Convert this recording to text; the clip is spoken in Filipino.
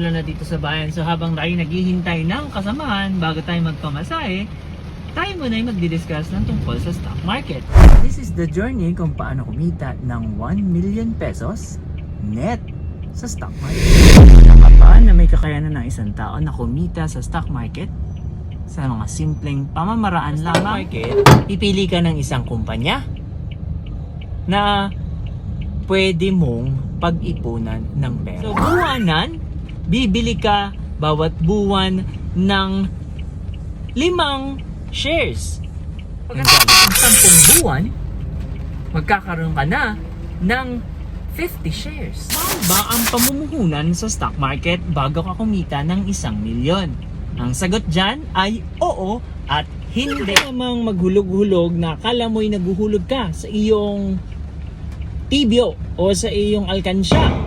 Na dito sa bayan. So habang tayo naghihintay ng kasamahan bago tayo magpamasahe, tayo muna ay magdi-discuss ng tungkol sa stock market. This is the journey kung paano kumita ng 1 million pesos net sa stock market. Alam pa na may kakayanan ng isang tao na kumita sa stock market sa mga simpleng pamamaraan lamang. Pipili ka ng isang kumpanya na pwede mong pag-ipunan ng pera. So buwanan, bibili ka bawat buwan ng 5 shares. Pagkatapos ng 10 buwan, magkakaroon ka na ng 50 shares. Ba ang pamumuhunan sa stock market bago ka kumita ng 1 milyon? Ang sagot dyan ay oo at hindi. Namang maghulog-hulog na akala mo'y naguhulog ka sa iyong tibyo o sa iyong alkansya.